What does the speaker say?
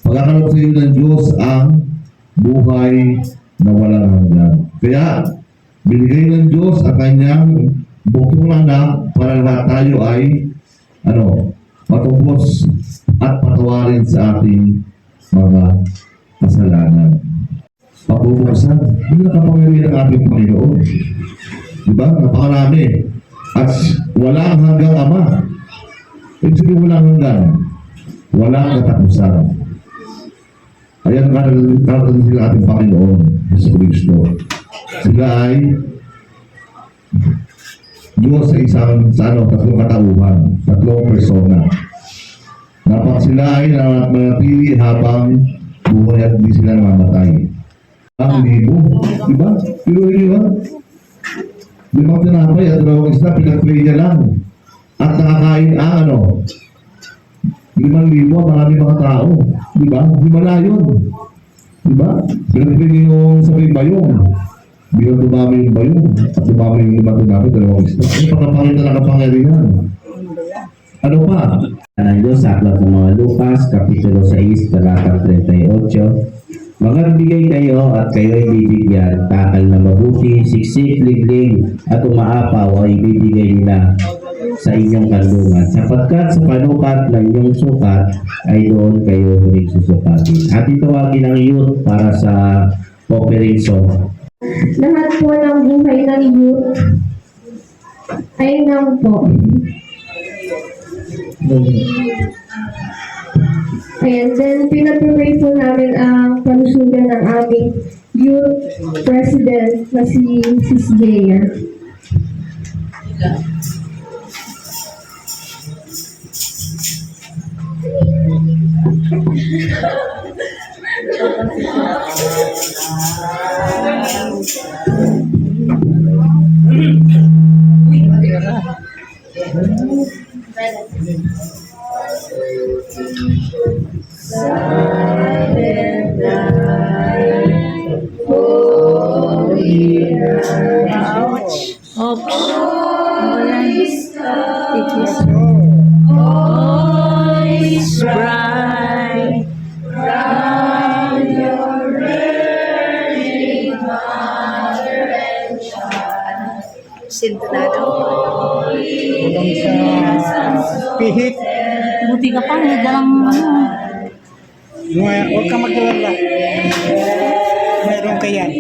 Pagkakaloob sa iyo ng Diyos ang buhay na walang hanggan. Kaya, binigay ng Diyos ang kanyang buktong anak para lahat tayo ay matubos at patawarin sa ating mga kasalanan. Papupusan, hindi nakapangyarihan ang ating Panginoon. Diba? Napakarami. At walang hanggang Ama. Ibig sabihin walang hanggan. Walang katapusan. Ayan karating sila ating Panginoon, Yesu Cristo. Sila ay Diyos sa tatlong katauhan, tatlong persona. Dapat sila ay manatili habang buhay at hindi sila namamatay. Ang libo, di ba? Pero di ba? Limang tinapay at dalawang isla, pinag-pray niya lang. At nakakain ang 5,000, marami mga tao. Di ba? Di malayon. Di ba? Pinag-pray niya yung sa may bayong. Bilang dumami yung bayong at dumami yung limang tinapay, dalawang isla. Ano pagkapakita na kapangyarihan? Ano pa? Ng Diyos sa aklat ng mga Lucas, Kapitulo 6, talatang 38. Magbigay kayo at kayo ay bibigyan, takal na mabuti, siksik, ligling, at umaapaw ay bibigay nila sa inyong kandungan. Sapagkat sa panukat ng inyong sukat ay doon kayo rin susukatin. At itawagin ang youth para sa offering song. Lahat po ng buhay ng youth ay nang po. Ayan, then pinapray po namin ang kalusugan ng aming youth president na si Sis Jaya. Silent night, holy night. All is bright, round your reigning mother and child. Sintonado. Hanggang sa pihit. Buti ka pa, may dalang Huwag kang mag-alala. Mayroon ka yan.